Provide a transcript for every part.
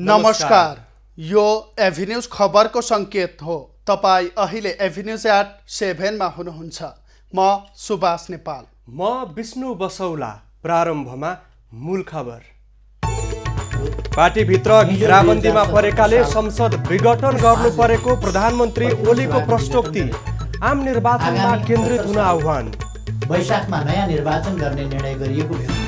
नमस्कार, यो एभिन्यूज खबरको संकेत हो। तपाई अहिले एभिन्यूज @7 मा हुनुहुन्छ। म सुभाष नेपाल। म विष्णु बसौला। प्रारम्भमा मूल खबर। पार्टीभित्र घेराबन्दीमा परेकाले संसद विघटन गर्नु परेको प्रधानमन्त्री ओलीको प्रश्नोक्ति। आम निर्वाचनमा केन्द्रित हुन आह्वान। वैशाखमा नयाँ निर्वाचन गर्ने निर्णय गरिएको।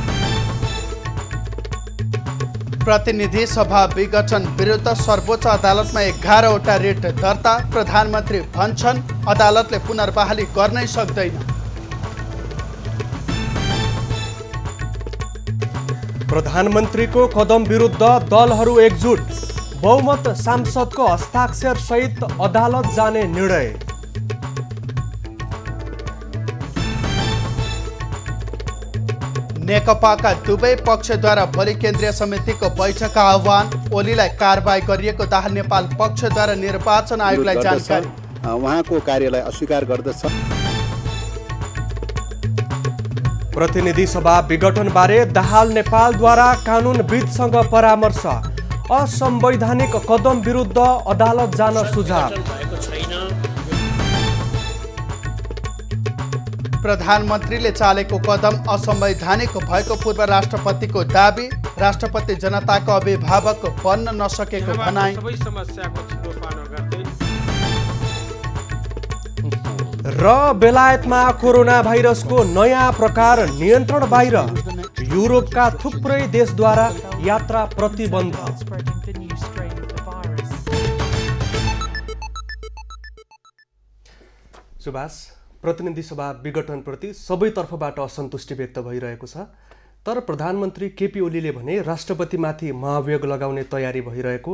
प्रतिनिधि सभा विघटन विरुद्ध सर्वोच्च अदालतमा 11वटा रिट दर्ता। प्रधानमन्त्री भन्छन् अदालतले पुनर्बहाली गर्नै सक्दैन। प्रधानमन्त्रीको कदम विरुद्ध दलहरू एकजुट। बहुमत सांसदको हस्ताक्षर सहित अदालत जाने निर्णय। नेकपाका दुवै पक्षद्वारा भोलि केन्द्रीय समितिको बैठक आह्वान। ओलीलाई कारबाही गरिएको दाहाल नेपाल पक्षद्वारा निर्वाचन आयोगलाई जानकारी। उहाँको कार्यलाई अस्वीकार गर्दछ। प्रतिनिधि सभा विघटनबारे दाहाल नेपालद्वारा कानुनविदसँग परामर्श। असंवैधानिक कदम विरुद्ध अदालत जान सुझाव। प्रधानमन्त्रीले चालेको कदम असंवैधानिक भएको पूर्व राष्ट्रपतिको दाबी। राष्ट्रपति जनताको अभिभावक बन्न नसकेको भनाई। र बेलायतमा कोरोना भाइरसको नयाँ प्रकार नियन्त्रण बाहिर। युरोपका थुप्रै देशद्वारा यात्रा प्रतिबन्ध। सुभाष, प्रतिनिधि सभा विघटनप्रति सबै तर्फबाट असन्तुष्टि व्यक्त भइरहेको छ। तर प्रधानमन्त्री केपी ओलीले भने राष्ट्रपतिमाथि महाभियोग लगाउने तयारी भइरहेको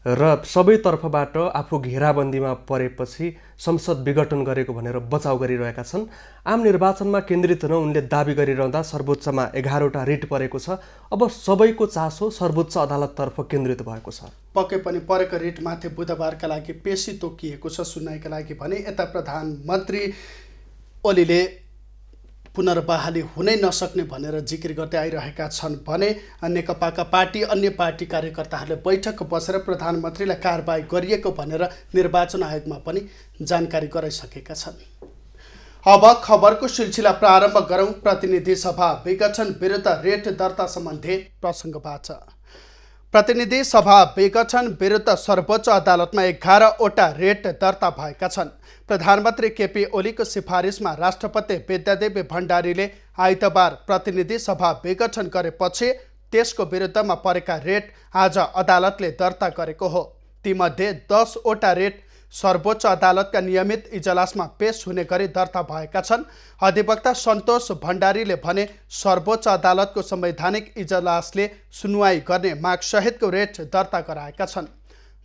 र सबै तर्फबाट आफू घेराबन्दीमा परेपछि संसद विघटन गरेको भनेर बचाउ गरिरहेका छन्। आम निर्वाचनमा केन्द्रित हुन उनले दाबी गरिरहँदा सर्वोच्चमा 11वटा रिट परेको छ। अब सबैको चासो सर्वोच्च अदालततर्फ केन्द्रित भएको छ। पक्कै पनि परेको रिटमाथि बुधबारका लागि पेशी तोकिएको छ सुनवाईका लागि भने। यता प्रधानमन्त्री ओलीले पुनर्बहाली हुनै नसक्ने भनेर जिकिर गर्दै आइरहेका छन् भने नेकपाका पार्टी अन्य पार्टी कार्यकर्ताहरूले बैठक बसेर प्रधानमन्त्रीलाई कारबाही गरिएको भनेर निर्वाचन आयोगमा पनि जानकारी गराइसकेका छन्। अब खबरको सिलसिला प्रारम्भ गरौँ। प्रतिनिधि सभा विघटन विरुद्ध रिट दर्ता सम्बन्धी प्रसङ्गबाट। प्रतिनिधि सभा विघटन विरुद्ध सर्वोच्च अदालतमा 11वटा रिट दर्ता भएका छन्। प्रधानमन्त्री केपी ओलीको सिफारिसमा राष्ट्रपति विद्यादेवी भण्डारीले आइतबार प्रतिनिधि सभा विघटन गरेपछि त्यसको विरुद्धमा परेका रिट आज अदालतले दर्ता गरेको हो। तीमध्ये 10वटा रिट सर्वोच्च अदालतका नियमित इजलासमा पेश हुने गरी दर्ता भएका छन्। अधिवक्ता सन्तोष भण्डारीले भने सर्वोच्च अदालतको संवैधानिक इजलासले सुनवाई गर्ने मागसहितको रिट दर्ता गराएका छन्।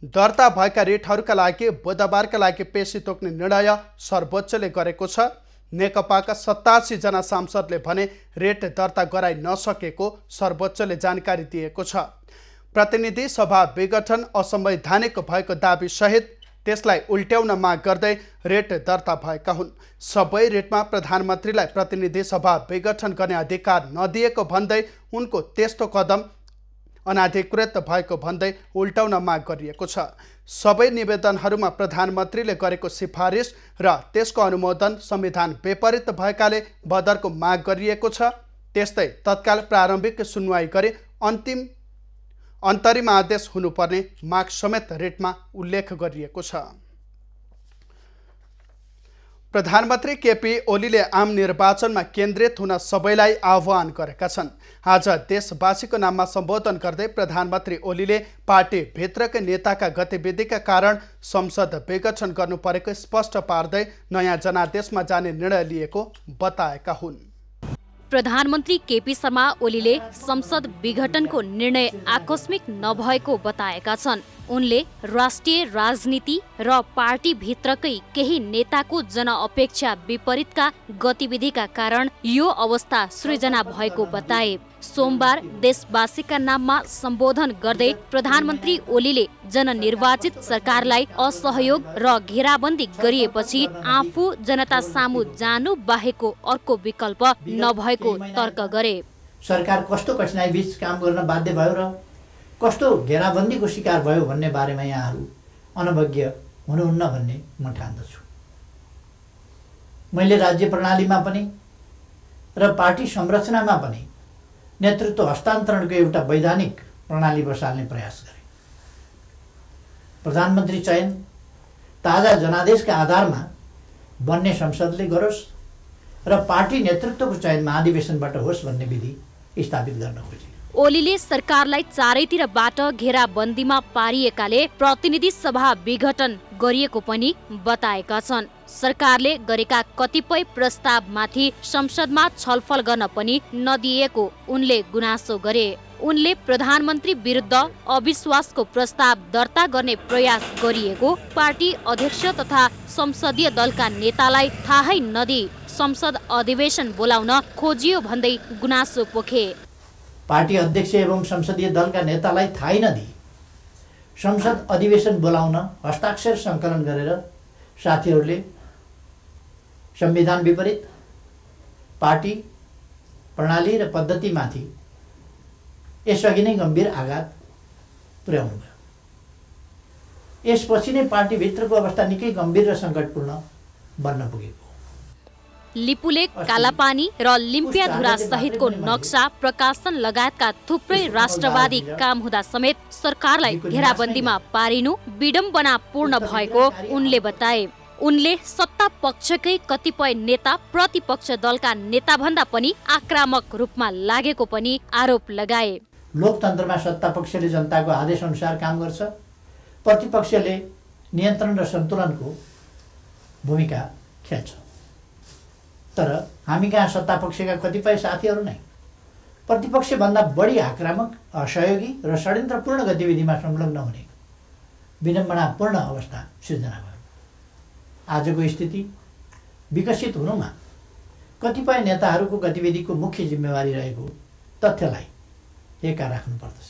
दर्ता भएका रिटहरूका लागि बुधबारका लागि पेशी तोक्ने निर्णय सर्वोच्चले गरेको छ। नेकपाका 87 जना सांसदले भने रिट दर्ता गराइ नसकेको सर्वोच्चले जानकारी दिएको छ। प्रतिनिधि सभा विघटन असंवैधानिक भएको दाबी सहित त्यसलाई उल्ट्याउन माग गर्दै रिट दर्ता भएका हुन्। सबै रिटमा प्रधानमन्त्रीलाई प्रतिनिधि सभा विघटन गर्ने अधिकार नदिएको भन्दै उनको त्यस्तो कदम अनाधिकृत भएको भन्दै उल्टाउन माग गरिएको छ। सबै निवेदनहरूमा प्रधानमन्त्रीले गरेको सिफारिस र त्यसको अनुमोदन संविधान विपरीत भएकाले बदरको माग गरिएको छ। त्यस्तै तत्काल प्रारम्भिक सुनवाई गरी अन्तरिम आदेश हुनुपर्ने माग समेत रिटमा उल्लेख गरिएको छ। प्रधानमन्त्री केपी ओलीले आम निर्वाचनमा केन्द्रित हुन सबैलाई आह्वान गरेका छन्। आज देशवासीको नाममा सम्बोधन गर्दै प्रधानमन्त्री ओलीले पार्टीभित्रकै नेताका गतिविधिका कारण संसद विघटन गर्नु परेको स्पष्ट पार्दै नयाँ जनादेशमा जाने निर्णय लिएको बताएका हुन्। प्रधानमन्त्री केपी शर्मा ओलीले संसद विघटनको निर्णय आकस्मिक नभएको बताएका छन्। उनले राष्ट्रिय राजनीति र पार्टीभित्रकै केही नेताको जनअपेक्षा विपरीतका गतिविधिका कारण यो अवस्था सृजना भएको बताए। सोमबार देशवासीका नाममा सम्बोधन गर्दै प्रधानमन्त्री ओलीले जननिर्वाचित सरकारलाई असहयोग र घेराबन्दी गरिएपछि आफू जनता सामु जानु बाहेकको अर्को विकल्प नभएको तर्क गरे। सरकार कस्तो कठिनाइ बीच काम गर्न बाध्य भयो र कस्तो घेराबन्दीको शिकार भयो भन्ने बारेमा यहाँहरू अनभिज्ञ हुनुहुन्न भन्ने म ठान्दछु। मैले राज्य प्रणालीमा पनि र पार्टी संरचनामा पनि नेतृत्व हस्तान्तरणको एउटा वैधानिक प्रणाली बसाल्ने प्रयास गरेँ। प्रधानमन्त्री चयन ताजा जनादेशका आधारमा बन्ने संसदले गरोस् र पार्टी नेतृत्वको चयन महाधिवेशनबाट होस् भन्ने विधि स्थापित गर्न खोजे। ओलीले सरकारलाई चारैतिरबाट घेराबन्दीमा पारिएकाले प्रतिनिधि सभा विघटन गरिएको पनि बताएका छन्। सरकारले गरेका कतिपय प्रस्तावमाथि संसदमा छलफल गर्न पनि नदिएको उनले गुनासो गरे। उनले प्रधानमन्त्री विरुद्ध अविश्वासको प्रस्ताव दर्ता गर्ने प्रयास गरिएको पार्टी अध्यक्ष तथा संसदीय दलका नेतालाई थाहै नदिई संसद अधिवेशन बोलाउन खोजियो भन्दै गुनासो पोखे। पार्टी अध्यक्ष एवं संसदीय दलका नेतालाई थाहै नदिई संसद अधिवेशन बोलाउन हस्ताक्षर सङ्कलन गरेर साथीहरूले संविधान विपरीत पार्टी प्रणाली र पद्धतिमाथि यसअघि नै गम्भीर आघात पुर्याउनु भयो। यसपछि नै पार्टीभित्रको अवस्था निकै गम्भीर र सङ्कटपूर्ण बन्न पुगेको। लिपुले कालापानी र लिम्पियाधुरा सहितको नक्सा प्रकाशन लगायतका थुप्रै राष्ट्रवादी काम हुँदा समेत सरकारलाई घेराबन्दीमा पारिनु विडम्बनापूर्ण भएको उनले बताए। उनले सत्ता पक्षकै कतिपय नेता प्रतिपक्ष दलका नेता भन्दा पनि आक्रामक रूपमा लागेको पनि आरोप लगाए। लोकतन्त्रमा सत्ता पक्षले जनताको आदेश अनुसार काम गर्छ, प्रतिपक्षले नियन्त्रण र सन्तुलनको भूमिका खेल्छ। तर हामी कहाँ सत्ता पक्षका कतिपय साथीहरू नै प्रतिपक्षभन्दा बढी आक्रामक, असहयोगी र षड्यन्त्रपूर्ण गतिविधिमा संलग्न हुने विडम्बनापूर्ण अवस्था सिर्जना भयो। आजको स्थिति विकसित हुनुमा कतिपय नेताहरूको गतिविधिको मुख्य जिम्मेवारी रहेको तथ्यलाई एका राख्नुपर्दछ।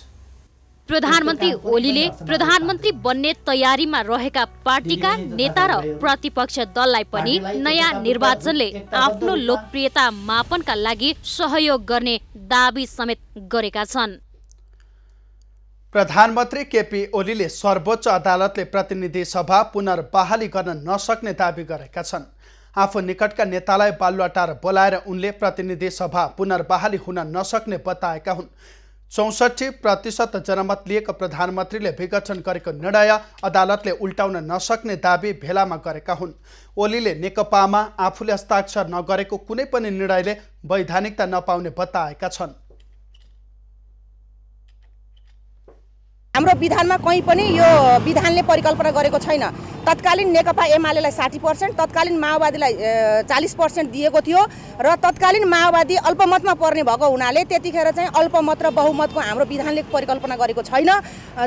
प्रधानमन्त्री ओलीले प्रधानमन्त्री बन्ने तयारीमा रहेका पार्टीका नेता र प्रतिपक्ष दललाई पनि नयाँ निर्वाचनले आफ्नो लोकप्रियता मापनका लागि सहयोग गर्ने दाबी समेत गरेका छन्। प्रधानमन्त्री केपी ओलीले सर्वोच्च अदालतले प्रतिनिधि सभा पुनर्बहाली गर्न नसक्ने दाबी गरेका छन्। आफू निकटका नेतालाई बालुवाटार बोलाएर उनले प्रतिनिधि सभा पुनर्बहाली हुन नसक्ने बताएका हुन्। 64% जनमत लिएको प्रधानमन्त्रीले विघटन गरेको निर्णय अदालतले उल्टाउन नसक्ने दाबी भेलामा गरेका हुन्। ओलीले नेकपामा आफूले हस्ताक्षर नगरेको कुनै पनि निर्णयले वैधानिकता नपाउने बताएका छन्। हाम्रो विधानमा कहीँ पनि यो विधानले परिकल्पना गरेको छैन। तत्कालीन नेकपा एमालेलाई 60%, तत्कालीन माओवादीलाई 40% दिएको थियो र तत्कालीन माओवादी अल्पमतमा पर्ने भएको हुनाले त्यतिखेर चाहिँ अल्पमत र बहुमतको हाम्रो विधानले परिकल्पना गरेको छैन,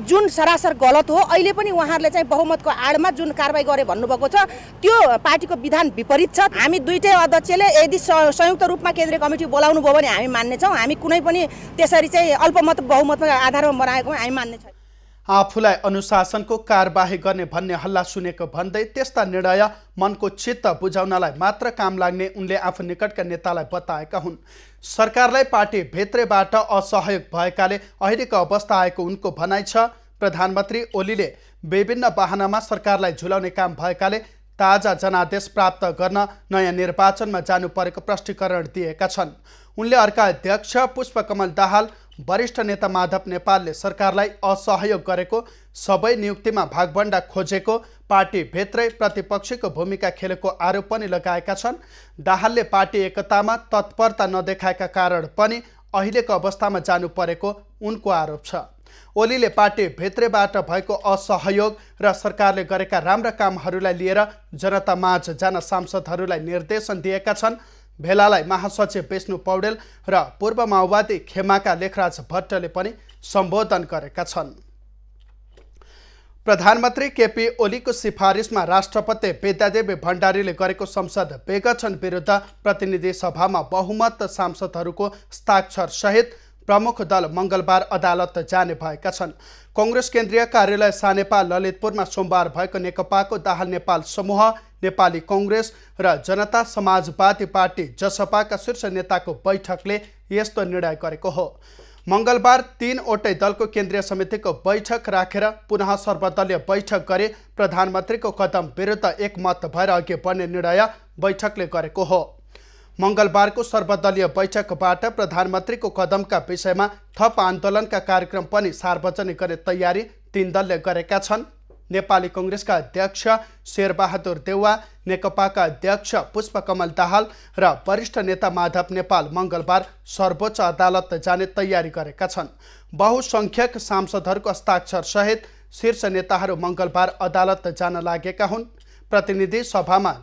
जुन सरासर गलत हो। अहिले पनि उहाँहरूले चाहिँ बहुमतको आडमा जुन कारबाही गरे भन्नुभएको छ त्यो पार्टीको विधान विपरीत छ। हामी दुईटै अध्यक्षले यदि संयुक्त रूपमा केन्द्रीय कमिटी बोलाउनु भयो भने हामी मान्नेछौँ। हामी कुनै पनि त्यसरी चाहिँ अल्पमत बहुमतको आधारमा बनाएको हामी मान्ने छैनौँ। आफूलाई अनुशासनको कारबाही गर्ने भन्ने हल्ला सुनेको भन्दै त्यस्ता निर्णय मनको चित्त बुझाउनलाई मात्र काम लाग्ने उनले आफू निकटका नेतालाई बताएका हुन्। सरकारलाई पार्टी भित्रैबाट असहयोग भएकाले अहिलेको अवस्था आएको उनको भनाइ छ। प्रधानमन्त्री ओलीले विभिन्न वाहनामा सरकारलाई झुलाउने काम भएकाले ताजा जनादेश प्राप्त गर्न नयाँ निर्वाचनमा जानु परेको प्रष्टीकरण दिएका छन्। उनले अर्का अध्यक्ष पुष्पकमल दाहाल, वरिष्ठ नेता माधव नेपालले सरकारलाई असहयोग गरेको, सबै नियुक्तिमा भागभण्डा खोजेको, पार्टी भित्रै प्रतिपक्षको भूमिका खेलेको आरोप पनि लगाएका छन्। दाहालले पार्टी एकतामा तत्परता नदेखाएका कारण पनि अहिलेको अवस्थामा जानु परेको उनको आरोप छ। ओलीले पार्टी भित्रैबाट भएको असहयोग र सरकारले गरेका राम्रा कामहरूलाई लिएर जनतामाझ जान सांसदहरूलाई निर्देशन दिएका छन्। भेलालाई महासचिव विष्णु पौडेल र पूर्व माओवादी खेमाका लेखराज भट्टले पनि सम्बोधन गरेका छन्। प्रधानमन्त्री केपी ओलीको सिफारिसमा राष्ट्रपति विद्यादेवी भण्डारीले गरेको संसद विघटन विरुद्ध प्रतिनिधि सभामा बहुमत सांसदहरूको हस्ताक्षर सहित प्रमुख दल मङ्गलबार अदालत जाने भएका छन्। कांग्रेस केन्द्रीय कार्यालय सानेपा ललितपुरमा सोमबार भएको नेकपाको दाहाल नेपाल समूह, नेपाली कांग्रेस र जनता समाजवादी पार्टी जसपाका शीर्ष नेताको बैठकले यस्तो निर्णय गरेको हो। मङ्गलबार 3वटै दलको केन्द्रीय समितिको बैठक राखेर पुनः सर्वदलीय बैठक गरे प्रधानमन्त्रीको कदम विरुद्ध एकमत भएर अघि बढ्ने निर्णय बैठकले गरेको हो। मङ्गलबारको सर्वदलीय बैठकबाट प्रधानमन्त्रीको कदमका विषयमा थप आन्दोलनका कार्यक्रम पनि सार्वजनिक गर्ने तयारी 3 दलले गरेका छन्। नेपाली कङ्ग्रेसका अध्यक्ष शेरबहादुर देउवा, नेकपाका अध्यक्ष पुष्पकमल दाहाल र वरिष्ठ नेता माधव नेपाल मङ्गलबार सर्वोच्च अदालत जाने तयारी गरेका छन्। बहुसङ्ख्यक सांसदहरूको हस्ताक्षर सहित शीर्ष नेताहरू मङ्गलबार अदालत जान लागेका हुन्। प्रतिनिधि सभामा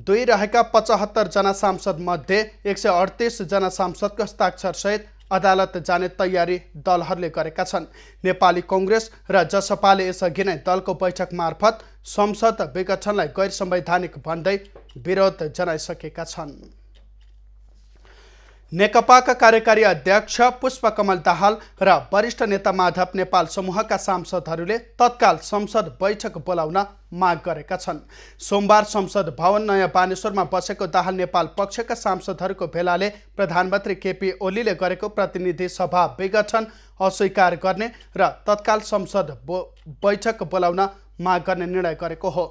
2 रहेका 75 जना सांसद मध्ये 138 जना सांसदको हस्ताक्षर सहित अदालत जाने तयारी दलहरूले गरेका छन्। नेपाली कङ्ग्रेस र जसपाले यसअघि नै दलको बैठक मार्फत संसद विघटनलाई गैर संवैधानिक भन्दै विरोध जनाइसकेका छन्। नेकपाका कार्यकारी अध्यक्ष पुष्पकमल दाहाल र वरिष्ठ नेता माधव नेपाल समूहका सांसदहरूले तत्काल संसद बैठक बोलाउन माग गरेका छन्। सोमबार संसद भवन नयाँ बानेश्वरमा बसेको दाहाल नेपाल पक्षका सांसदहरूको भेलाले प्रधानमन्त्री केपी ओलीले गरेको प्रतिनिधि सभा विघटन अस्वीकार गर्ने र तत्काल संसद बैठक बोलाउन माग गर्ने निर्णय गरेको हो।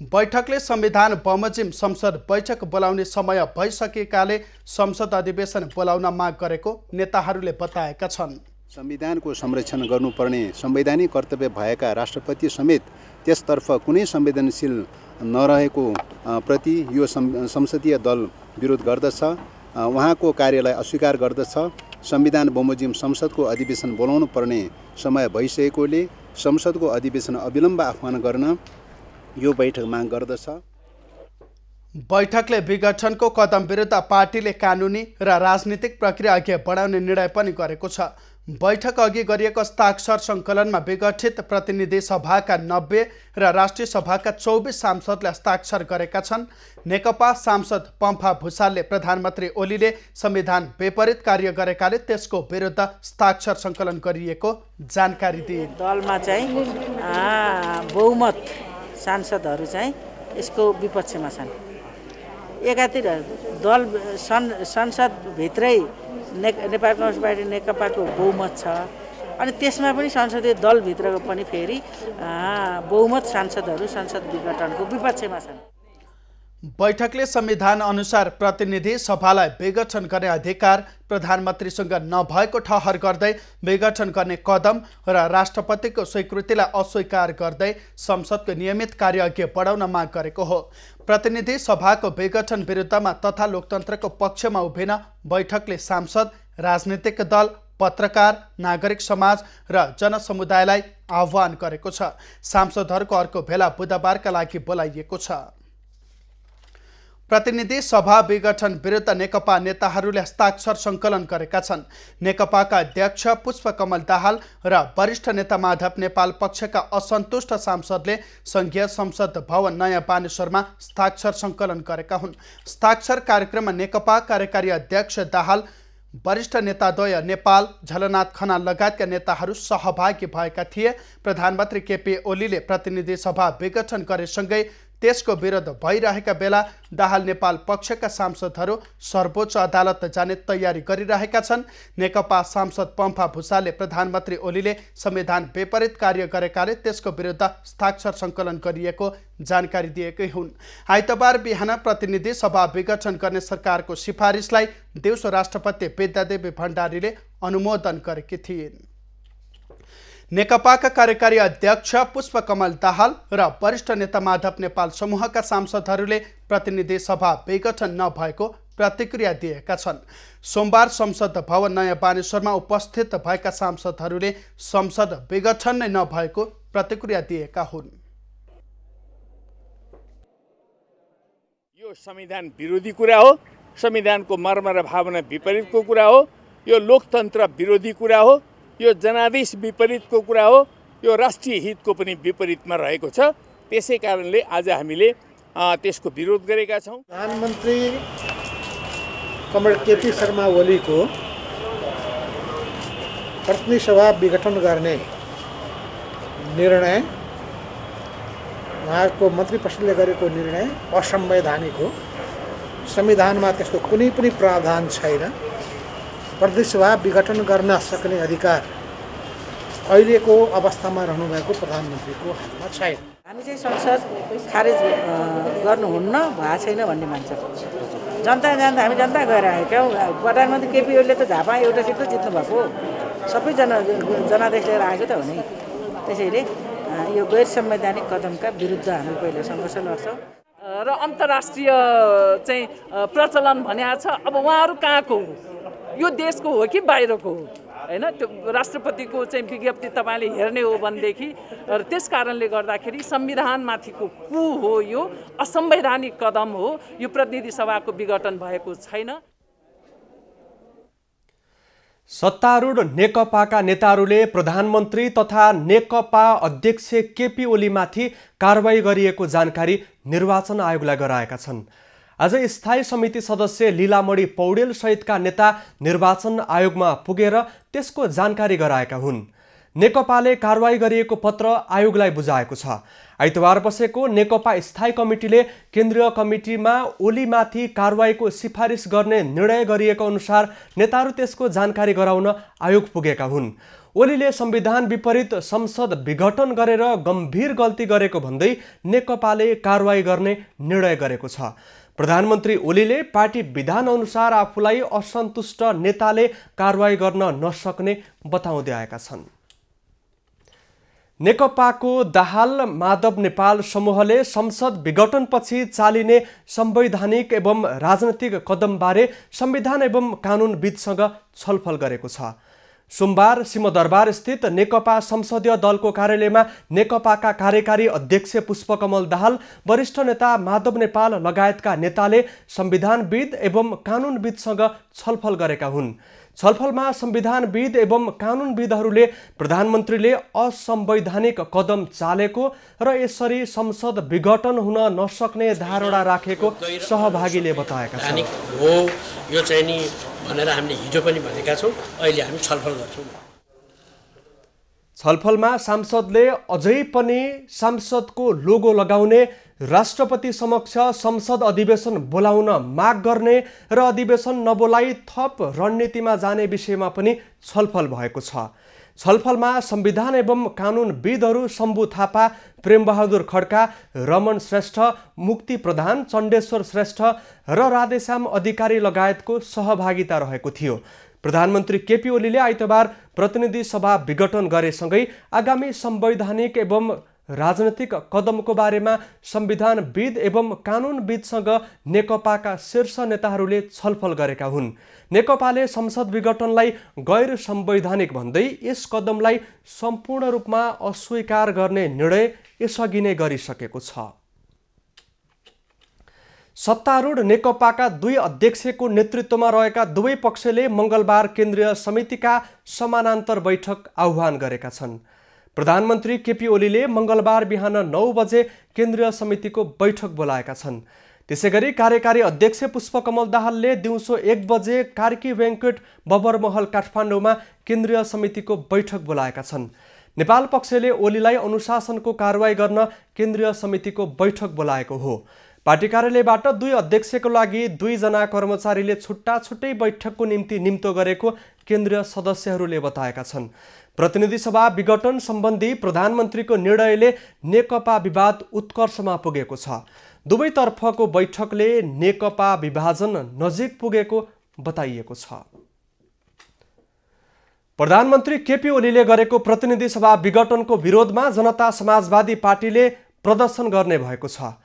बैठकले संविधान बमोजिम संसद बैठक बोलाउने समय भइसकेकाले संसद अधिवेशन बोलाउन माग गरेको नेताहरूले बताएका छन्। संविधानको संरक्षण गर्नुपर्ने संवैधानिक कर्तव्य भएका राष्ट्रपति समेत त्यसतर्फ कुनै संवेदनशील नरहेको प्रति यो संसदीय दल विरोध गर्दछ, उहाँको कार्यलाई अस्वीकार गर्दछ। संविधान बमोजिम संसदको अधिवेशन बोलाउनु पर्ने समय भइसकेकोले संसदको अधिवेशन अविलम्ब आह्वान गर्न यो बैठक माग गर्दछ। बैठकले विघटनको कदम विरुद्ध पार्टीले कानुनी र राजनीतिक प्रक्रिया अघि बढाउने निर्णय पनि गरेको छ। बैठक अघि गरिएको हस्ताक्षर सङ्कलनमा विघटित प्रतिनिधि सभाका 90 र राष्ट्रिय सभाका 24 सांसदले हस्ताक्षर गरेका छन्। नेकपा सांसद पम्फा भुसालले प्रधानमन्त्री ओलीले संविधान विपरीत कार्य गरेकाले त्यसको विरुद्ध हस्ताक्षर सङ्कलन गरिएको जानकारी दिए। दलमा चाहिँ बहुमत सांसदहरू चाहिँ यसको विपक्षमा छन्। एकातिर दल संसदभित्रै नेपाल कम्युनिस्ट पार्टी नेकपाको बहुमत छ, अनि त्यसमा पनि संसदीय दलभित्रको पनि फेरि बहुमत सांसदहरू संसद विघटनको विपक्षमा छन्। बैठकले संविधान अनुसार प्रतिनिधि सभालाई विघटन गर्ने अधिकार प्रधानमन्त्रीसँग नभएको ठहर गर्दै विघटन गर्ने कदम र राष्ट्रपतिको स्वीकृतिलाई अस्वीकार गर्दै संसदको नियमित कार्य अघि बढाउन माग गरेको हो। प्रतिनिधि सभाको विघटन विरुद्धमा तथा लोकतन्त्रको पक्षमा उभिन बैठकले सांसद, राजनीतिक दल, पत्रकार, नागरिक समाज र जनसमुदायलाई आह्वान गरेको छ। सांसदहरूको अर्को भेला बुधबारका लागि बोलाइएको छ। प्रतिनिधि सभा विघटन विरुद्ध नेकपा नेताहरूले हस्ताक्षर सङ्कलन गरेका छन्। नेकपाका अध्यक्ष पुष्पकमल दाहाल र वरिष्ठ नेता माधव नेपाल पक्षका असन्तुष्ट सांसदले संघीय संसद भवन नयाँ बानेश्वरमा हस्ताक्षर सङ्कलन गरेका हुन्। हस्ताक्षर कार्यक्रममा नेकपा कार्यकारी अध्यक्ष दाहाल, वरिष्ठ नेताद्वय नेपाल, झलनाथ खनाल लगायतका नेताहरू सहभागी भएका थिए। प्रधानमन्त्री केपी ओलीले प्रतिनिधि सभा विघटन गरेसँगै त्यसको विरोध भइरहेका बेला दाहाल नेपाल पक्षका सांसदहरू सर्वोच्च अदालत जाने तयारी गरिरहेका छन्। नेकपा सांसद पम्फा भुसालले प्रधानमन्त्री ओलीले संविधान विपरीत कार्य गरेकाले त्यसको विरुद्ध हस्ताक्षर सङ्कलन गरिएको जानकारी दिएकै हुन्। आइतबार बिहान प्रतिनिधि सभा विघटन गर्ने सरकारको सिफारिसलाई देउसो राष्ट्रपति विद्यादेवी भण्डारीले अनुमोदन गरेकी थिइन्। नेकपाका कार्यकारी अध्यक्ष पुष्पकमल दाहाल र वरिष्ठ नेता माधव नेपाल समूहका सांसदहरूले प्रतिनिधि सभा विघटन नभएको प्रतिक्रिया दिएका छन्। सोमबार संसद भवन नयाँ बानेश्वरमा उपस्थित भएका सांसदहरूले संसद विघटन नै नभएको प्रतिक्रिया दिएका हुन्। यो संविधान विरोधी कुरा हो, संविधानको मर्म र भावना विपरीतको कुरा हो, यो लोकतन्त्र विरोधी कुरा हो, यो जनादेश विपरीतको कुरा हो, यो राष्ट्रिय हितको पनि विपरीतमा रहेको छ। त्यसै कारणले आज हामीले त्यसको विरोध गरेका छौँ। प्रधानमन्त्री कमरेड केपी शर्मा ओलीको प्रतिनिधि सभा विघटन गर्ने निर्णय, उहाँको मन्त्री परिषदले गरेको निर्णय असंवैधानिक हो। संविधानमा त्यस्तो कुनै पनि प्रावधान छैन। प्रतिनिधि सभा विघटन गर्न सक्ने अधिकार अहिलेको अवस्थामा रहनुभएको प्रधानमन्त्रीको हातमा छैन। हामी चाहिँ संसद खारेज गर्नुहुन्न भएको छैन भन्ने मान्छौँ। जनता जान्दा हामी जनता गएर आएका हौँ। प्रधानमन्त्री केपी ओलीले त झापा एउटा सिट त जित्नु भएको, सबै जनादेश लिएर आएको त हो नि। त्यसैले यो गैर संवैधानिक कदमका विरुद्ध हामी पहिला सङ्घर्ष लड्छौँ। र अन्तर्राष्ट्रिय चाहिँ प्रचलन भनेको छ। अब उहाँहरू कहाँको हो, यो देशको हो कि बाहिरको हो हैन? त्यो राष्ट्रपतिको चाहिँ विज्ञप्ति तपाईँले हेर्ने हो भनेदेखि त्यस कारणले गर्दाखेरि संविधानमाथिको कु हो, यो असंवैधानिक कदम हो। यो प्रतिनिधि सभाको विघटन भएको छैन। सत्तारूढ नेकपाका नेताहरूले प्रधानमन्त्री तथा नेकपा अध्यक्ष केपी ओलीमाथि कारबाही गरिएको जानकारी निर्वाचन आयोगलाई गराएका छन्। आज स्थायी समिति सदस्य लीलामणि पौडेल सहितका नेता निर्वाचन आयोगमा पुगेर त्यसको जानकारी गराएका हुन्। नेकपाले कारबाही गरिएको पत्र आयोगलाई बुझाएको छ। आइतबार बसेको नेकपा स्थायी कमिटीले केन्द्रीय कमिटीमा ओलीमाथि कारबाहीको सिफारिस गर्ने निर्णय गरिएको अनुसार नेताहरू त्यसको जानकारी गराउन आयोग पुगेका हुन्। ओलीले संविधान विपरीत संसद विघटन गरेर गम्भीर गल्ती गरेको भन्दै नेकपाले कारबाही गर्ने निर्णय गरेको छ। प्रधानमन्त्री ओलीले पार्टी विधान अनुसार आफूलाई असन्तुष्ट नेताले कारबाही गर्न नसक्ने बताउँदै आएका छन्। नेकपाको दाहाल माधव नेपाल समूहले संसद विघटनपछि चालिने संवैधानिक एवं राजनैतिक कदमबारे संविधान एवं कानुनविदसँग छलफल गरेको छ। सोमबार सिंहदरबार स्थित नेकपा संसदीय दलको कार्यालयमा नेकपाका कार्यकारी अध्यक्ष पुष्पकमल दाहाल, वरिष्ठ नेता माधव नेपाल लगायतका नेताले संविधानविद एवं कानुनविदसँग छलफल गरेका हुन्। छलफलमा संविधानविद एवं कानुनविदहरूले प्रधानमन्त्रीले असंवैधानिक कदम चालेको र यसरी संसद विघटन हुन नसक्ने धारणा राखेको सहभागीले बताएका छन्। हो यो चाहिँ नि भनेर हामीले हिजो पनि भनेका छौँ, अहिले हामी छलफल गर्छौँ। छलफलमा सांसदले अझै पनि सांसदको लोगो लगाउने, राष्ट्रपति समक्ष संसद अधिवेशन बोलाउन माग गर्ने र अधिवेशन नबोलाई थप रणनीतिमा जाने विषयमा पनि छलफल भएको छ। छलफलमा संविधान एवं कानुनविदहरू शम्भु थापा, प्रेमबहादुर खड्का, रमण श्रेष्ठ, मुक्ति प्रधान, चण्डेश्वर श्रेष्ठ र राधेश्याम अधिकारी लगायतको सहभागिता रहेको थियो। प्रधानमन्त्री केपी ओलीले आइतबार प्रतिनिधि सभा विघटन गरेसँगै आगामी संवैधानिक एवं राजनैतिक कदमको बारेमा संविधानविद एवं कानुनविदसँग नेकपाका शीर्ष नेताहरूले छलफल गरेका हुन्। नेकपाले संसद विघटनलाई गैर संवैधानिक भन्दै यस कदमलाई सम्पूर्ण रूपमा अस्वीकार गर्ने निर्णय यसअघि नै गरिसकेको छ। सत्तारूढ नेकपाका दुई अध्यक्षको नेतृत्वमा रहेका दुवै पक्षले मंगलबार केन्द्रीय समितिका समानान्तर बैठक आह्वान गरेका छन्। प्रधानमन्त्री केपी ओलीले मंगलबार बिहान 9 बजे केन्द्रीय समितिको बैठक बोलाएका छन्। त्यसैगरी कार्यकारी अध्यक्ष पुष्पकमल दाहालले दिउँसो 1 बजे कार्की बैंक्वेट बबरमहल काठमाडौँमा केन्द्रीय समितिको बैठक बोलाएका छन्। नेपाल पक्षले ओलीलाई अनुशासनको कारबाही गर्न केन्द्रीय समितिको बैठक बोलाएको हो। पार्टी कार्यालयबाट दुई अध्यक्षको लागि 2 जना कर्मचारीले छुट्टा छुट्टै बैठकको निम्ति निम्तो गरेको केन्द्रीय सदस्यहरूले बताएका छन्। प्रतिनिधि सभा विघटन सम्बन्धी प्रधानमन्त्रीको निर्णयले नेकपा विवाद उत्कर्षमा पुगेको छ। दुवैतर्फको बैठकले नेकपा विभाजन नजिक पुगेको बताइएको छ। प्रधानमन्त्री केपी ओलीले गरेको प्रतिनिधि सभा विघटनको विरोधमा जनता समाजवादी पार्टीले प्रदर्शन गर्ने भएको छ।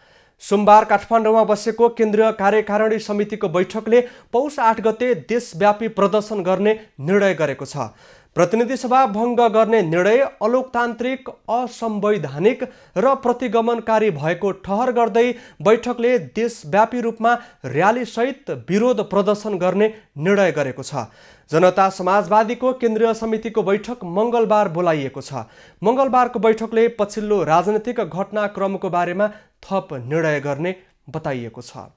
सोमबार काठमाडौँमा बसेको केन्द्रीय कार्यकारिणी समितिको बैठकले पौष 8 गते देशव्यापी प्रदर्शन गर्ने निर्णय गरेको छ। प्रतिनिधि सभा भङ्ग गर्ने निर्णय अलोकतान्त्रिक, असंवैधानिक र प्रतिगमनकारी भएको ठहर गर्दै बैठकले देशव्यापी रूपमा र्यालीसहित विरोध प्रदर्शन गर्ने निर्णय गरेको छ। जनता समाजवादीको केन्द्रीय समितिको बैठक मंगलबार बोलाइएको छ। मंगलबारको बैठकले पछिल्लो राजनीतिक घटनाक्रमको बारेमा थप निर्णय गर्ने बताइएको छ।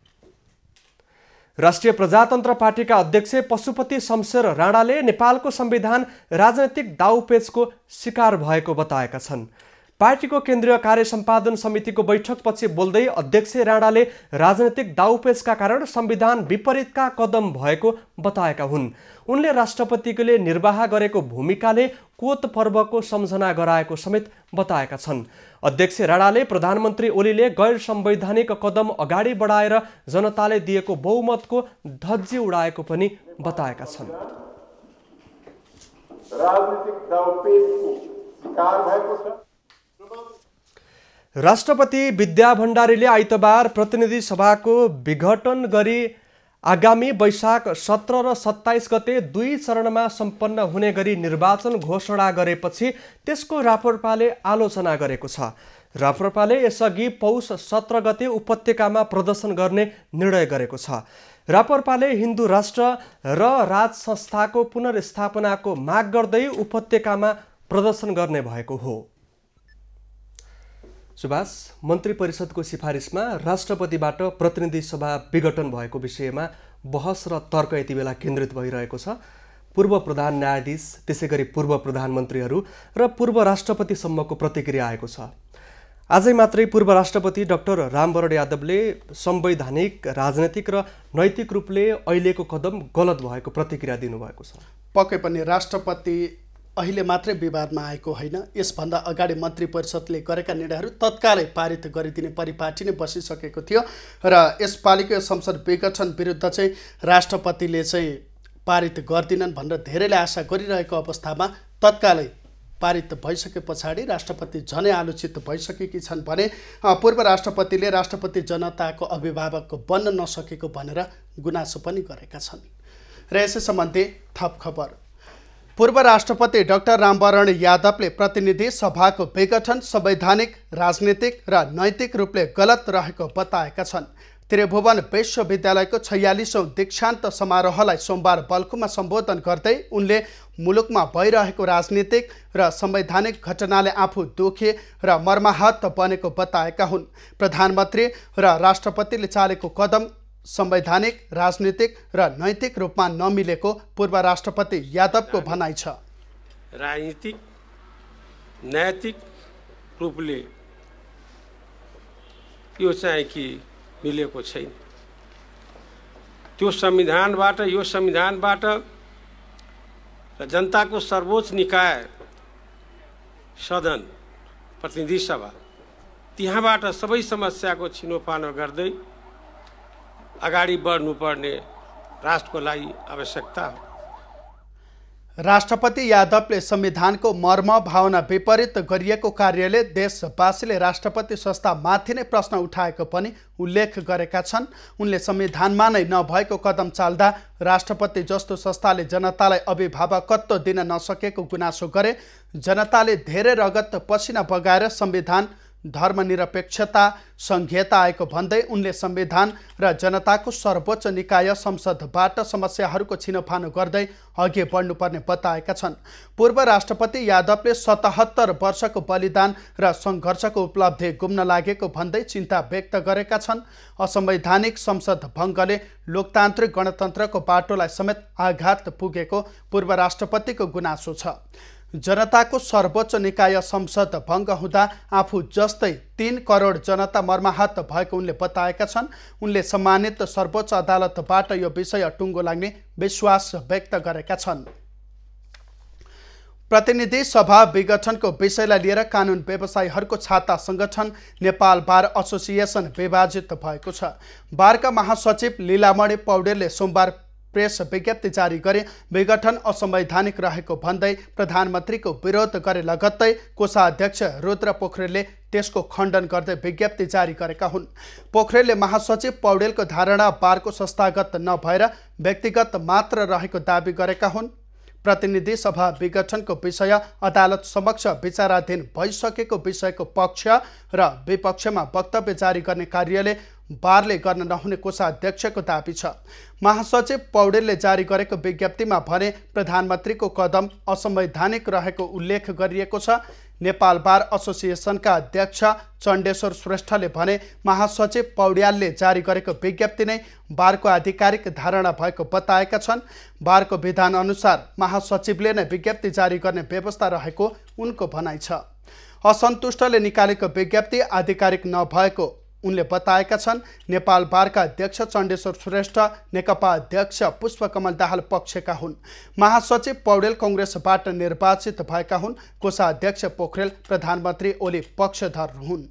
राष्ट्रिय प्रजातन्त्र पार्टीका अध्यक्ष पशुपति शमशेर राणाले नेपालको संविधान राजनैतिक दाउपेचको शिकार भएको बताएका छन्। पार्टीको केन्द्रीय कार्य सम्पादन समितिको बैठकपछि बोल्दै अध्यक्ष राणाले राजनैतिक दाउपेचका कारण संविधान विपरीतका कदम भएको बताएका हुन्। उनले राष्ट्रपतिले निर्वाह गरेको भूमिकाले कोत पर्वको सम्झना गराएको समेत बताएका छन्। अध्यक्ष राणाले प्रधानमन्त्री ओलीले गैर संवैधानिक कदम अगाडि बढाएर जनताले दिएको बहुमतको धज्जी उडाएको पनि बताएका छन्। राजनीतिक दाउपेचको शिकार भएको छ। राष्ट्रपति विद्या भण्डारीले आइतबार प्रतिनिधि सभाको विघटन गरी आगामी वैशाख 17 र 27 गते 2 चरणमा सम्पन्न हुने गरी निर्वाचन घोषणा गरेपछि त्यसको राप्रपाले आलोचना गरेको छ। राप्रपाले यसअघि पौष 17 गते उपत्यकामा प्रदर्शन गर्ने निर्णय गरेको छ। राप्रपाले हिन्दू राष्ट्र र राज संस्थाको पुनर्स्थापनाको माग गर्दै उपत्यकामा प्रदर्शन गर्ने भएको हो। सुभाष, मन्त्री परिषदको सिफारिसमा राष्ट्रपतिबाट प्रतिनिधि सभा विघटन भएको विषयमा बहस र तर्क यति बेला केन्द्रित भइरहेको छ। पूर्व प्रधान न्यायाधीश, त्यसैगरी पूर्व प्रधानमन्त्रीहरू र पूर्व राष्ट्रपतिसम्मको प्रतिक्रिया आएको छ। आजै मात्रै पूर्व राष्ट्रपति डाक्टर रामवरण यादवले संवैधानिक, राजनैतिक र नैतिक रूपले अहिलेको कदम गलत भएको प्रतिक्रिया दिनुभएको छ। पक्कै पनि राष्ट्रपति अहिले मात्रै विवादमा आएको होइन, यसभन्दा अगाडि मन्त्री परिषदले गरेका निर्णयहरू तत्कालै पारित गरिदिने परिपाटी नै बसिसकेको थियो र यसपालिको संसद विघटन विरुद्ध चाहिँ राष्ट्रपतिले चाहिँ पारित गर्दिनन् भनेर धेरैले आशा गरिरहेको अवस्थामा तत्कालै पारित भइसके पछाडि राष्ट्रपति झनै आलोचित भइसकेकी छन् भने पूर्व राष्ट्रपतिले राष्ट्रपति जनताको अभिभावक बन्न नसकेको भनेर गुनासो पनि गरेका छन्। र यसै सम्बन्धी थप खबर। पूर्व राष्ट्रपति डाक्टर रामवरण यादवले प्रतिनिधि सभाको विघटन संवैधानिक, राजनीतिक र नैतिक रूपले गलत रहेको बताएका छन्। त्रिभुवन विश्वविद्यालयको 46औं दीक्षान्त समारोहलाई सोमबार बल्कुमा सम्बोधन गर्दै उनले मुलुकमा भइरहेको राजनीतिक र संवैधानिक घटनाले आफू दुखी र मर्माहत बनेको बताएका हुन्। प्रधानमन्त्री र राष्ट्रपतिले चालेको कदम संवैधानिक, राजनीतिक र नैतिक रूपमा नमिलेको पूर्व राष्ट्रपति यादवको भनाइ छ। राजनीतिक, नैतिक रूपले यो चाहिँ कि मिलेको छैन। त्यो संविधानबाट, यो संविधानबाट र जनताको सर्वोच्च निकाय सदन प्रतिनिधि सभा त्यहाँबाट सबै समस्याको छिनोफानो गर्दै अगाडि बढ्नुपर्ने राष्ट्रको लागि आवश्यकता हो। राष्ट्रपति यादवले संविधानको मर्म भावना विपरीत गरिएको कार्यले देशवासीले राष्ट्रपति संस्थामाथि नै प्रश्न उठाएको पनि उल्लेख गरेका छन्। उनले संविधानमा नै नभएको कदम चाल्दा राष्ट्रपति जस्तो संस्थाले जनतालाई अभिभावकत्व दिन नसकेको गुनासो गरे। जनताले धेरै रगत पसिना बगाएर संविधान, धर्मनिरपेक्षता, संघीयता आएको भन्दै उनले संविधान र जनताको सर्वोच्च निकाय संसदबाट समस्याहरूको छिनोफानो गर्दै अघि बढ्नुपर्ने बताएका छन्। पूर्व राष्ट्रपति यादवले 77 वर्षको बलिदान र सङ्घर्षको उपलब्धि गुम्न लागेको भन्दै चिन्ता व्यक्त गरेका छन्। असंवैधानिक संसद भङ्गले लोकतान्त्रिक गणतन्त्रको बाटोलाई समेत आघात पुगेको पूर्व राष्ट्रपतिको गुनासो छ। जनताको सर्वोच्च निकाय संसद भङ्ग हुँदा आफू जस्तै 3 करोड जनता मर्माहत भएको उनले बताएका छन्। उनले सम्मानित सर्वोच्च अदालतबाट यो विषय टुङ्गो लाग्ने विश्वास व्यक्त गरेका छन्। प्रतिनिधि सभा विघटनको विषयलाई लिएर कानुन व्यवसायीहरूको छाता संगठन नेपाल बार एसोसिएसन विभाजित भएको छ। बारका महासचिव लीलामणि पौडेलले सोमबार प्रेस विज्ञप्ति जारी गरे विघटन असंवैधानिक रहेको भन्दै प्रधानमन्त्रीको विरोध गरे लगत्तै कोषाध्यक्ष रुद्र पोखरेलले त्यसको खण्डन गर्दै विज्ञप्ति जारी गरेका हुन्। पोखरेलले महासचिव पौडेलको धारणा बारको संस्थागत नभएर व्यक्तिगत मात्र रहेको दाबी गरेका हुन्। प्रतिनिधि सभा विघटनको विषय अदालत समक्ष विचाराधीन भइसकेको विषयको पक्ष र विपक्षमा वक्तव्य जारी गर्ने कार्यले बारले गर्न नहुने कोषाध्यक्षको दाबी छ। महासचिव पौडेलले जारी गरेको विज्ञप्तिमा भने प्रधानमन्त्रीको कदम असंवैधानिक रहेको उल्लेख गरिएको छ। नेपाल बार एसोसिएसनका अध्यक्ष चण्डेश्वर श्रेष्ठले भने महासचिव पौड्यालले जारी गरेको विज्ञप्ति नै बारको आधिकारिक धारणा भएको बताएका छन्। बारको विधान अनुसार महासचिवले नै विज्ञप्ति जारी गर्ने व्यवस्था रहेको उनको भनाइ छ। असन्तुष्टले निकालेको विज्ञप्ति आधिकारिक नभएको उनले बताएका छन्। नेपाल बारका अध्यक्ष चण्डेश्वर श्रेष्ठ नेकपा अध्यक्ष पुष्पकमल दाहाल पक्षका हुन्। महासचिव पौडेल कङ्ग्रेसबाट निर्वाचित भएका हुन्। कोषाध्यक्ष पोखरेल प्रधानमन्त्री ओली पक्षधर हुन्।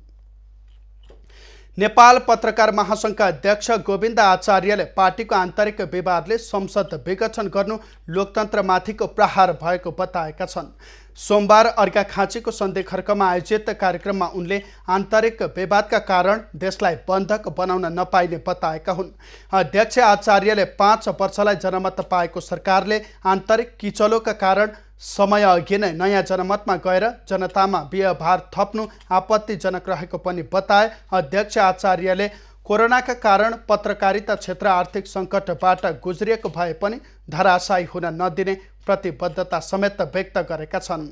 नेपाल पत्रकार महासङ्घका अध्यक्ष गोविन्द आचार्यले पार्टीको आन्तरिक विवादले संसद विघटन गर्नु लोकतन्त्रमाथिको प्रहार भएको बताएका छन्। सोमबार अर्घाखाँचीको सन्देखर्कमा आयोजित कार्यक्रममा उनले आन्तरिक विवादका कारण देशलाई बन्धक बनाउन नपाइने बताएका हुन्। अध्यक्ष आचार्यले 5 वर्षलाई जनमत पाएको सरकारले आन्तरिक किचलोका कारण समय अघि नै नयाँ जनमतमा गएर जनतामा व्यवहार थप्नु आपत्तिजनक रहेको पनि बताए। अध्यक्ष आचार्यले कोरोनाका कारण पत्रकारिता क्षेत्र आर्थिक सङ्कटबाट गुज्रिएको भए पनि धराशायी हुन नदिने प्रतिबद्धता समेत व्यक्त गरेका छन्।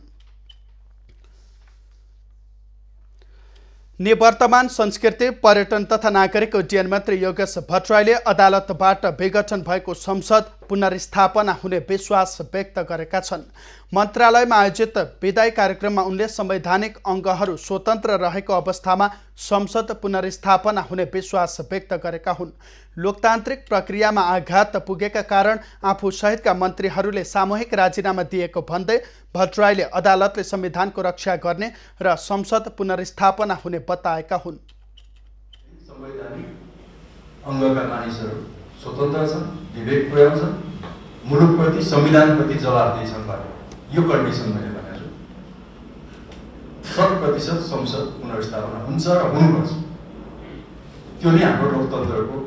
निवर्तमान संस्कृति पर्यटन तथा नागरिक उड्डयन मन्त्री योगेश भट्टराईले अदालतबाट विघटन भएको संसद पुनर्स्थापना हुने विश्वास व्यक्त गरेका छन्। मन्त्रालयमा आयोजित विदाई कार्यक्रममा उनले संवैधानिक अङ्गहरू स्वतन्त्र रहेको अवस्थामा संसद पुनर्स्थापना हुने विश्वास व्यक्त गरेका हुन्। लोकतान्त्रिक प्रक्रियामा आघात पुगेका कारण आफू सहितका मन्त्रीहरूले सामूहिक राजीनामा दिएको भन्दै भट्टराईले अदालतले संविधानको रक्षा गर्ने र संसद पुनर्स्थापना हुने बताएका हुन्। संवैधानिक अङ्गका मानिसहरू स्वतन्त्र छन्, विवेक पुर्याउँछन्, मुलुकप्रति संविधानप्रति जवाफदेही छन् भने यो कन्डिसन मैले भनेको छु 100% संसद पुनर्स्थापना हुन्छ र हुनुपर्छ। त्यो नै हाम्रो लोकतन्त्रको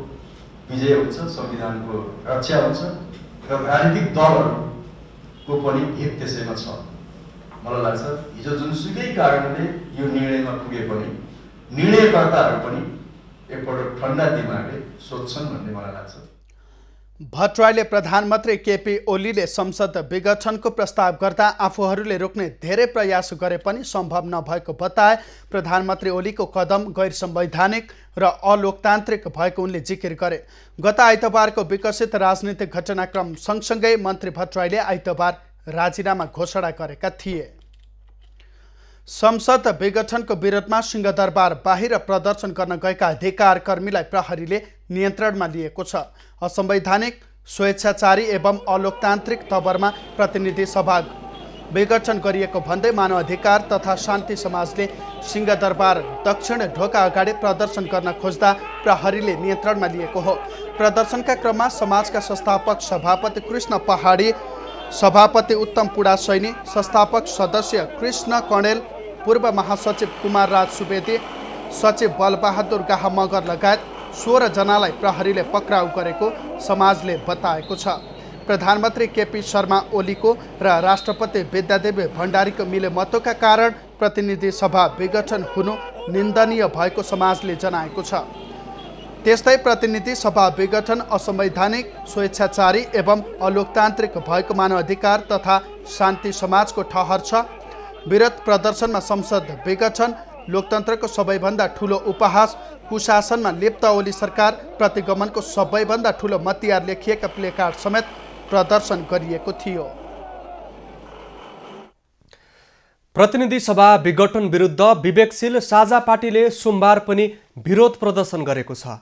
विजय हुन्छ, संविधानको रक्षा हुन्छ र राजनीतिक दलहरूको पनि हित त्यसैमा छ। मलाई लाग्छ हिजो जुनसुकै कारणले यो निर्णयमा पुगे पनि निर्णयकर्ताहरू पनि एकपल्ट ठन्डा दिमागले सोध्छन् भन्ने मलाई लाग्छ। भट्टराईले प्रधानमन्त्री केपी ओलीले संसद विघटनको प्रस्ताव गर्दा आफूहरूले रोक्ने धेरै प्रयास गरे पनि सम्भव नभएको बताए। प्रधानमन्त्री ओलीको कदम गैर संवैधानिक र अलोकतान्त्रिक भएको उनले जिकिर गरे। गत आइतबारको विकसित राजनीतिक घटनाक्रम सँगसँगै मन्त्री भट्टराईले आइतबार राजीनामा घोषणा गरेका थिए। संसद विघटनको विरोधमा सिंहदरबार बाहिर प्रदर्शन गर्न गएका अधिकार कर्मीलाई प्रहरीले नियन्त्रणमा लिएको छ। असंवैधानिक, स्वेच्छाचारी एवं अलोकतान्त्रिक तवरमा प्रतिनिधि सभा विघटन गरिएको भन्दै मानव अधिकार तथा शान्ति समाजले सिंहदरबार दक्षिण ढोका अगाडि प्रदर्शन गर्न खोज्दा प्रहरीले नियन्त्रणमा लिएको हो। प्रदर्शनका क्रममा समाजका संस्थापक सभापति कृष्ण पहाडी, सभापति उत्तम पुडा सैनी, संस्थापक सदस्य कृष्ण कणेल, पूर्व महासचिव कुमार राज सुवेदी, सचिव बलबहादुर गाह मगर लगायत 16 जनालाई प्रहरीले पक्राउ गरेको समाजले बताएको छ। प्रधानमन्त्री केपी शर्मा ओलीको र राष्ट्रपति विद्यादेवी भण्डारीको मिलेमतोका कारण प्रतिनिधि सभा विघटन हुनु निन्दनीय भएको समाजले जनाएको छ। त्यस्तै प्रतिनिधि सभा विघटन असंवैधानिक, स्वेच्छाचारी एवं अलोकतान्त्रिक भएको मानव अधिकार तथा शान्ति समाजको ठहर छ। विरोध प्रदर्शनमा संसद विघटन, लोकतन्त्रको सबैभन्दा ठूलो उपहास, कुशासनमा लिप्त ओली सरकार, प्रतिगमनको सबैभन्दा ठूलो मतियार लेखिएका प्लेकार्ड समेत प्रदर्शन गरिएको थियो। प्रतिनिधि सभा विघटन विरुद्ध विवेकशील साझा पार्टीले सोमबार पनि विरोध प्रदर्शन गरेको छ।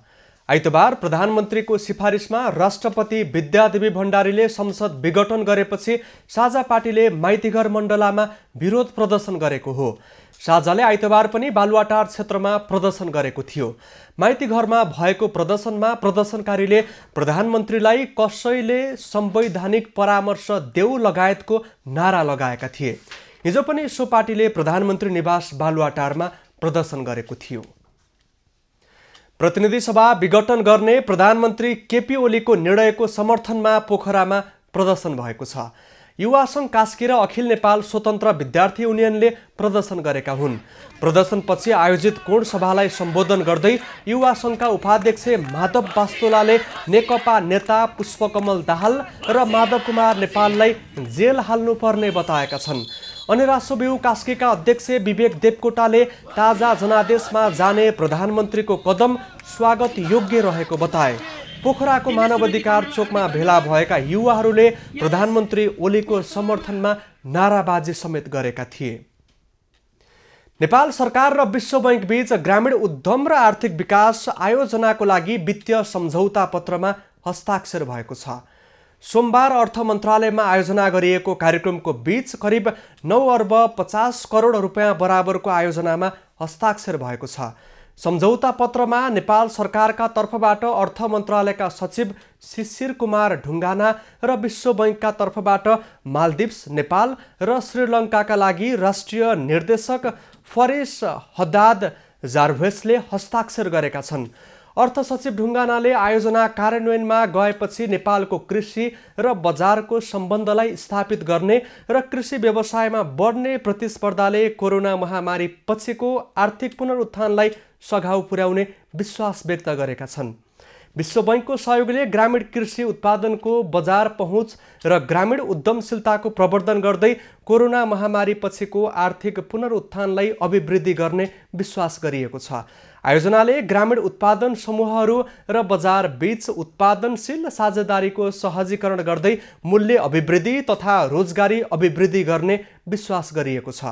आइतबार प्रधानमन्त्रीको सिफारिसमा राष्ट्रपति विद्यादेवी भण्डारीले संसद विघटन गरेपछि साझा पार्टीले माइतीघर मण्डलामा विरोध प्रदर्शन गरेको हो। साझाले आइतबार पनि बालुवाटार क्षेत्रमा प्रदर्शन गरेको थियो। माइतीघरमा भएको प्रदर्शनमा प्रदर्शनकारीले प्रधानमन्त्रीलाई कसैले संवैधानिक परामर्श देऊ लगायतको नारा लगाएका थिए। हिजो पनि सो पार्टीले प्रधानमन्त्री निवास बालुवाटारमा प्रदर्शन गरेको थियो। प्रतिनिधि सभा विघटन गर्ने प्रधानमन्त्री केपी ओलीको निर्णयको समर्थनमा पोखरामा प्रदर्शन भएको छ। युवा सङ्घ कास्की र अखिल नेपाल स्वतन्त्र विद्यार्थी युनियनले प्रदर्शन गरेका हुन्। प्रदर्शनपछि आयोजित कोण सभालाई सम्बोधन गर्दै युवा सङ्घका उपाध्यक्ष माधव वास्तोलाले नेकपा नेता पुष्पकमल दाहाल र माधव कुमार नेपाललाई जेल हाल्नुपर्ने बताएका छन्। अनि राष्ट्रव्यू कास्कीका अध्यक्ष विवेक देवकोटाले ताजा जनादेशमा जाने प्रधानमन्त्रीको कदम स्वागत योग्य रहेको बताए। पोखराको मानवाधिकार चोकमा भेला भएका युवाहरूले प्रधानमन्त्री ओलीको समर्थनमा नाराबाजी समेत गरेका थिए। नेपाल सरकार र विश्व बैंक बीच ग्रामीण उद्यम र आर्थिक विकास आयोजनाको लागि वित्तीय सम्झौता पत्रमा हस्ताक्षर भएको छ। सोमबार अर्थ मन्त्रालयमा आयोजना गरिएको कार्यक्रमको बीच करिब 9 अर्ब 50 करोड रुपियाँ बराबरको आयोजनामा हस्ताक्षर भएको छ। सम्झौता पत्रमा नेपाल सरकारका तर्फबाट अर्थ मन्त्रालयका सचिव शिशिर कुमार ढुङ्गाना र विश्व बैंकका तर्फबाट मालदिप्स, नेपाल र श्रीलङ्काका लागि राष्ट्रिय निर्देशक फरेस हद्दाद जार्भेसले हस्ताक्षर गरेका छन्। अर्थ सचिव ढुङ्गानाले आयोजना कार्यान्वयनमा गएपछि नेपालको कृषि र बजारको सम्बन्धलाई स्थापित गर्ने र कृषि व्यवसायमा बढ्ने प्रतिस्पर्धाले कोरोना महामारी पछिको आर्थिक पुनरुत्थानलाई सघाउ पुर्याउने विश्वास व्यक्त गरेका छन्। विश्व बैंकको सहयोगले ग्रामीण कृषि उत्पादनको बजार पहुँच र ग्रामीण उद्यमशीलताको प्रवर्धन गर्दै कोरोना महामारी पछिको आर्थिक पुनरुत्थानलाई अभिवृद्धि गर्ने विश्वास गरिएको छ। आयोजनाले ग्रामीण उत्पादन समूहहरू र बजार बीच उत्पादनशील साझेदारीको सहजीकरण गर्दै मूल्य अभिवृद्धि तथा रोजगारी अभिवृद्धि गर्ने विश्वास गरिएको छ।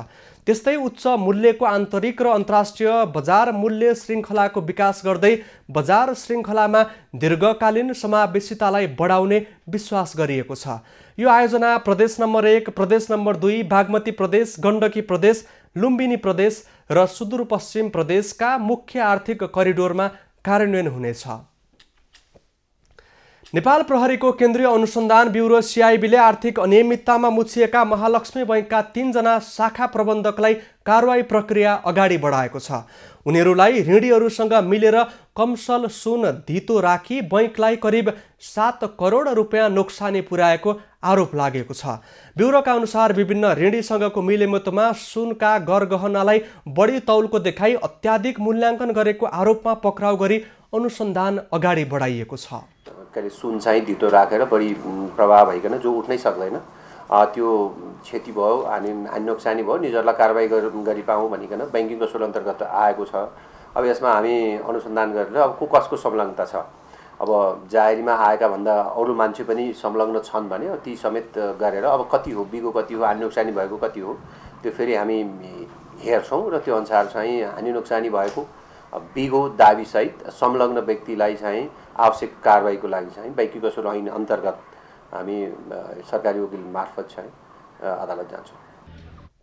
त्यस्तै उच्च मूल्यको आन्तरिक र अन्तर्राष्ट्रिय बजार मूल्य श्रृङ्खलाको विकास गर्दै बजार श्रृङ्खलामा दीर्घकालीन समावेशितालाई बढाउने विश्वास गरिएको छ। यो आयोजना प्रदेश नम्बर 1, प्रदेश नम्बर 2, बागमती प्रदेश, गण्डकी प्रदेश, लुम्बिनी प्रदेश र सुदूरपश्चिम प्रदेशका मुख्य आर्थिक करिडोरमा कार्यान्वयन हुनेछ। नेपाल प्रहरीको केन्द्रीय अनुसन्धान ब्युरो CIB ले आर्थिक अनियमिततामा मुछिएका महालक्ष्मी बैंकका 3 जना शाखा प्रबन्धकलाई कारवाही प्रक्रिया अगाडि बढाएको छ। उनीहरूलाई ऋणीहरूसँग मिलेर कमसल सुन धितो राखी बैंकलाई करिब 7 करोड रुपियाँ नोक्सानी पुर्याएको आरोप लागेको छ। ब्युरोका अनुसार विभिन्न ऋणीसँगको मिलेमतोमा सुनका गरगहनालाई बढी तौलको देखाई अत्याधिक मूल्याङ्कन गरेको आरोपमा पक्राउ गरी अनुसन्धान अगाडि बढाइएको छ। सुन चाहिँ धितो राखेर बढी प्रभाव भइकन जो उठ्नै सक्दैन त्यो क्षति भयो, हानि नोक्सानी भयो, निजहरूलाई कारवाही गरी पाऊँ भनिकन ब्याङ्किङ कसूर अन्तर्गत आएको छ। अब यसमा हामी अनुसन्धान गरेर अब को कसको संलग्नता छ, अब जाहेरीमा आएका भन्दा अरू मान्छे पनि संलग्न छन् भने ती समेत गरेर अब कति हो, बिगो कति हो, हानि नोक्सानी भएको कति हो त्यो फेरि हामी हेर्छौँ र त्यो अनुसार चाहिँ हानि नोक्सानी भएको बिगो दाबीसहित संलग्न व्यक्तिलाई चाहिँ आवश्यक कारवाहीको लागि चाहिँ ब्याङ्किङ कसूर ऐन अन्तर्गत हामी सरकारी वकिल मार्फत चाहिँ अदालत जान्छौँ।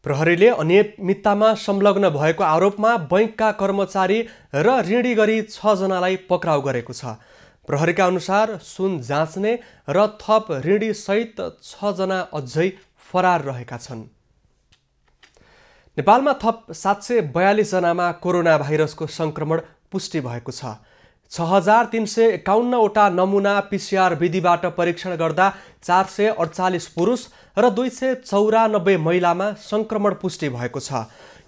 प्रहरीले अनियमिततामा संलग्न भएको आरोपमा बैंकका कर्मचारी र ऋणी गरी 6 जनालाई पक्राउ गरेको छ। प्रहरीका अनुसार सुन जाँच्ने र थप ऋणी सहित 6 जना अझै फरार रहेका छन्। नेपालमा थप 742 जनामा कोरोना भाइरसको संक्रमण पुष्टि भएको छ। 6351 वटा नमुना PCR विधिबाट परीक्षण गर्दा 448 पुरुष र 294 महिलामा संक्रमण पुष्टि भएको छ।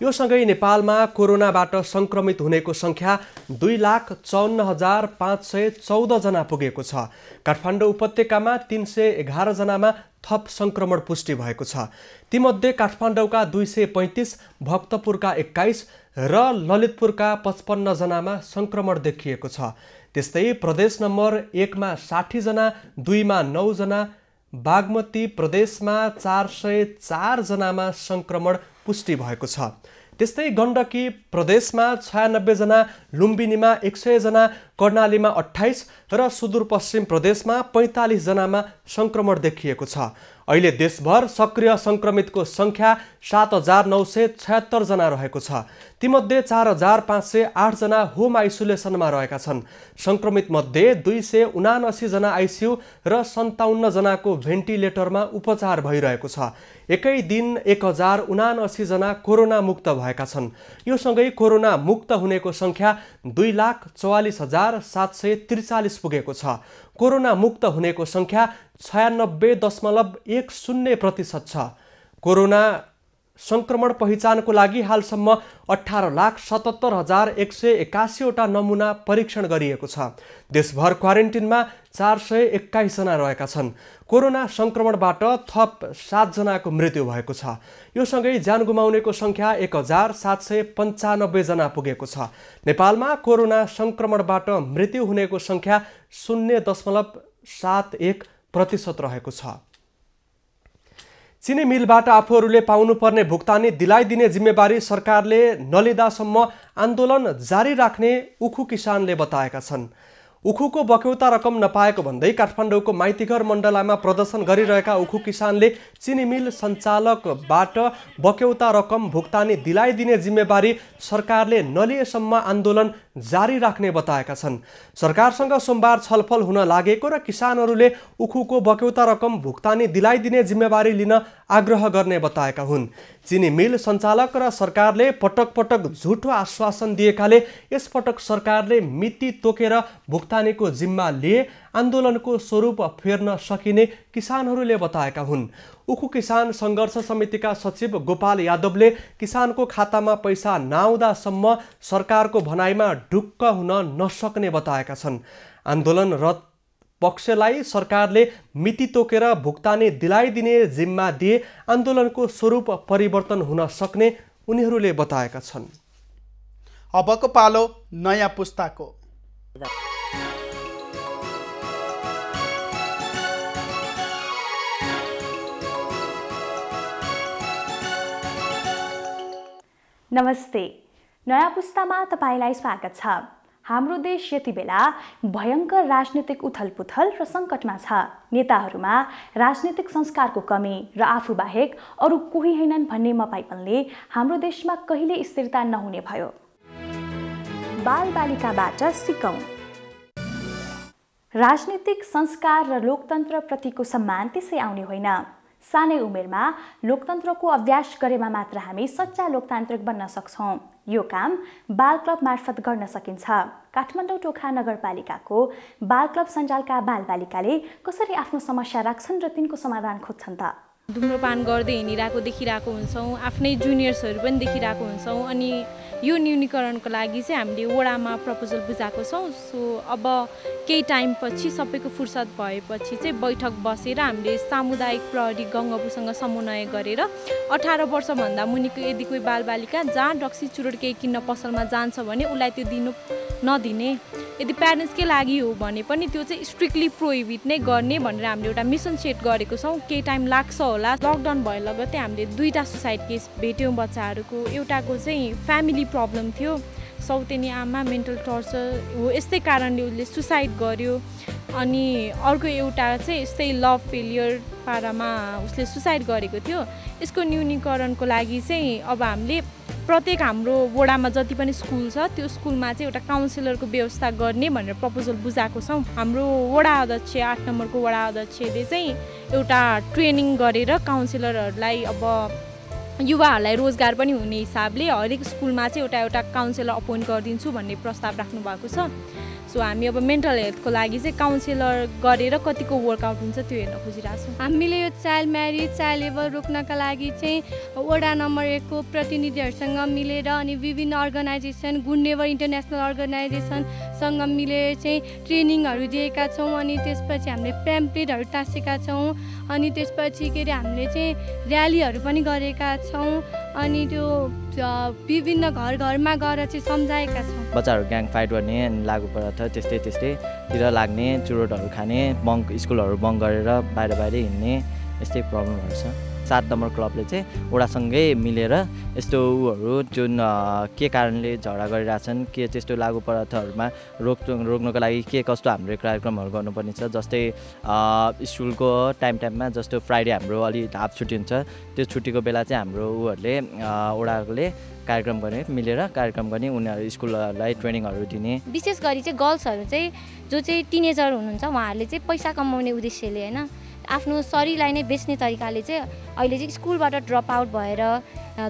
यो सँगै नेपालमा कोरोनाबाट संक्रमित हुनेको संख्या 2,54,514 जना पुगेको छ। काठमाडौँ उपत्यकामा 311 जनामा थप संक्रमण पुष्टि भएको छ। तीमध्ये काठमाडौँका 235, भक्तपुरका 21 र ललितपुरका 55 जनामा संक्रमण देखिएको छ। त्यस्तै प्रदेश नम्बर 1 मा 60 जना, 2 मा 9 जना, बागमती प्रदेशमा 404 जनामा संक्रमण पुष्टि भएको छ। त्यस्तै गण्डकी प्रदेशमा 96 जना, लुम्बिनीमा 100 जना, कर्णालीमा 28 र सुदूरपश्चिम प्रदेशमा 45 जनामा संक्रमण देखिएको छ। अहिले देशभर सक्रिय संक्रमितको संख्या 7976 जना रहेको छ। तीमध्ये 4508 जना होम आइसोलेसनमा रहेका छन्। संक्रमित मध्ये 279 जना आइसियु र 57 जनाको भेन्टिलेटरमा उपचार भइरहेको छ। एकै दिन 1079 जना कोरोना मुक्त भएका छन्। यो सँगै कोरोना मुक्त हुनेको संख्या 2,44,743 पुगेको छ। कोरोना मुक्त हुनेको संख्या 96.10% छ। कोरोना संक्रमण पहिचानको लागि हालसम्म 18,77,181 वटा नमुना परीक्षण गरिएको छ। देशभर क्वारेन्टिनमा 421 जना रहेका छन्। कोरोना संक्रमणबाट थप 7 जनाको मृत्यु भएको छ। यो सँगै ज्यान गुमाउनेको संख्या 1795 जना पुगेको छ। नेपालमा कोरोना संक्रमणबाट मृत्यु हुनेको संख्या 0.71% रहेको छ। चिनी मिलबाट आफूहरूले पाउनुपर्ने भुक्तानी दिलाइदिने जिम्मेवारी सरकारले नलिँदासम्म आन्दोलन जारी राख्ने उखु किसानले बताएका छन्। उखुको बक्यौता रकम नपाएको भन्दै काठमाडौँको माइतीघर मण्डलामा प्रदर्शन गरिरहेका उखु किसानले चिनी मिल सञ्चालकबाट बक्यौता रकम भुक्तानी दिलाइदिने जिम्मेवारी सरकारले नलिएसम्म आन्दोलन जारी राख्ने बताएका छन्। सरकारसँग सोमबार छलफल हुन लागेको र किसानहरूले उखुको बक्यौता रकम भुक्तानी दिलाइदिने जिम्मेवारी लिन आग्रह गर्ने बताएका हुन्। चिनी मिल सञ्चालक र सरकारले पटक पटक झुटो आश्वासन दिएकाले यसपटक सरकारले मिति तोकेर भुक्तानीको जिम्मा लिए आन्दोलनको स्वरूप फेर्न सकिने किसानहरूले बताएका हुन्। उखु किसान सङ्घर्ष समितिका सचिव गोपाल यादवले किसानको खातामा पैसा नआउँदासम्म सरकारको भनाइमा ढुक्क हुन नसक्ने बताएका छन्। आन्दोलनरत पक्षलाई सरकारले मिति तोकेर भुक्तानी दिलाइदिने जिम्मा दिए आन्दोलनको स्वरूप परिवर्तन हुन सक्ने उनीहरूले बताएका छन्। अबको पालो नयाँ पुस्ताको। नमस्ते, नयाँ पुस्तामा तपाईलाई स्वागत छ। हाम्रो देश यति बेला भयङ्कर राजनीतिक उथलपुथल र सङ्कटमा छ। नेताहरूमा राजनीतिक संस्कारको कमी र आफू बाहेक अरू कोही हैनन् भन्ने मपाइपनले हाम्रो देशमा कहिले स्थिरता नहुने भयो। बालबालिकाबाट सिकौं। राजनीतिक संस्कार र लोकतन्त्रप्रतिको सम्मान त्यसै आउने होइन। सानै उमेरमा लोकतन्त्रको अभ्यास गरेमा मात्र हामी सच्चा लोकतान्त्रिक बन्न सक्छौँ। यो काम बाल क्लब मार्फत गर्न सकिन्छ। काठमाडौँ टोखा नगरपालिकाको बाल क्लब सञ्जालका बालबालिकाले कसरी आफ्नो समस्या राख्छन् र तिनको समाधान खोज्छन् त? धुम्रपान गर्दै हिँडिरहेको देखिरहेको हुन्छौँ, आफ्नै जुनियर्सहरू पनि देखिरहेको हुन्छौँ। अनि यो न्यूनीकरणको लागि चाहिँ हामीले वडामा प्रपोजल बुझाएको छौँ। सो अब केही टाइमपछि सबैको फुर्सद भएपछि चाहिँ बैठक बसेर हामीले सामुदायिक प्रहरी गङ्गबुसँग समन्वय गरेर 18 वर्षभन्दा मुनिको यदि कोही बालबालिका जहाँ रक्सी चुरोट केही किन्न पसलमा जान्छ भने उसलाई त्यो दिनु नदिने, यदि प्यारेन्ट्सकै लागि हो भने पनि त्यो चाहिँ स्ट्रिक्टली प्रोहिबिट नै गर्ने भनेर हामीले एउटा मिसन सेट गरेको छौँ। केही टाइम लाग्छ होला। लकडाउन भए लगत्तै हामीले 2टा सुसाइड केस भेट्यौँ बच्चाहरूको। एउटाको चाहिँ फ्यामिली प्रब्लम थियो, सौतेनी आमा, मेन्टल टर्चर हो, यस्तै कारणले उसले सुसाइड गर्यो। अनि अर्को एउटा चाहिँ यस्तै लभ फेलियर पारामा उसले सुसाइड गरेको थियो। यसको न्यूनीकरणको लागि चाहिँ अब हामीले प्रत्येक हाम्रो वडामा जति पनि स्कुल छ त्यो स्कुलमा चाहिँ एउटा काउन्सिलरको व्यवस्था गर्ने भनेर प्रपोजल बुझाएको छौँ। हाम्रो वडा अध्यक्ष 8 नम्बरको वडा अध्यक्षले चाहिँ एउटा ट्रेनिङ गरेर काउन्सिलरहरूलाई अब युवाहरूलाई रोजगार पनि हुने हिसाबले हरेक स्कुलमा चाहिँ एउटा काउन्सिलर अपोइन्ट गरिदिन्छु भन्ने प्रस्ताव राख्नु भएको छ। सो हामी अब मेन्टल हेल्थको लागि चाहिँ काउन्सिलर गरेर कतिको वर्कआउट हुन्छ त्यो हेर्न खोजिरहेको छौँ। हामीले यो चाइल्ड म्यारिज, चाइल्ड लेबर रोक्नका लागि चाहिँ वडा नम्बर 1 को प्रतिनिधिहरूसँग मिलेर अनि विभिन्न अर्गनाइजेसन, गुड नेबर इन्टरनेसनल अर्गनाइजेसनसँग मिलेर चाहिँ ट्रेनिङहरू दिएका छौँ। अनि त्यसपछि हामीले प्याम्पलेटहरू टाँसेका छौँ। अनि त्यसपछि के अरे हामीले चाहिँ र्यालीहरू पनि गरेका छौँ। अनि त्यो विभिन्न घर घरमा गएर चाहिँ सम्झाएका छौँ। बच्चाहरू ग्याङ फाइट गर्ने अनि लागु पदार्थ त्यस्तैतिर लाग्ने, चुरोटहरू खाने, स्कुलहरू बङ्क गरेर बाहिर हिँड्ने यस्तै प्रब्लमहरू छ। 7 नम्बर क्लबले चाहिँ वडासँगै मिलेर यस्तो उहरू जुन के कारणले झगडा गरिरहेछन्, के त्यस्तो लागु पदार्थहरूमा रोक्नको लागि के कस्तो हाम्रो कार्यक्रमहरू गर्नुपर्ने छ। जस्तै स्कुलको टाइममा जस्तो फ्राइडे हाम्रो अलि हाफ छुट्टी हुन्छ, त्यो छुट्टीको बेला चाहिँ हाम्रो उहरूले वडाले कार्यक्रम गर्ने, मिलेर कार्यक्रम गर्ने, उनीहरू स्कुलहरूलाई ट्रेनिङहरू दिने। विशेष गरी चाहिँ गर्ल्सहरू चाहिँ जो चाहिँ टिनेजर हुनुहुन्छ उहाँहरूले चाहिँ पैसा कमाउने उद्देश्यले होइन आफ्नो शरीरलाई नै बेच्ने तरिकाले चाहिँ अहिले चाहिँ स्कुलबाट ड्रप आउट भएर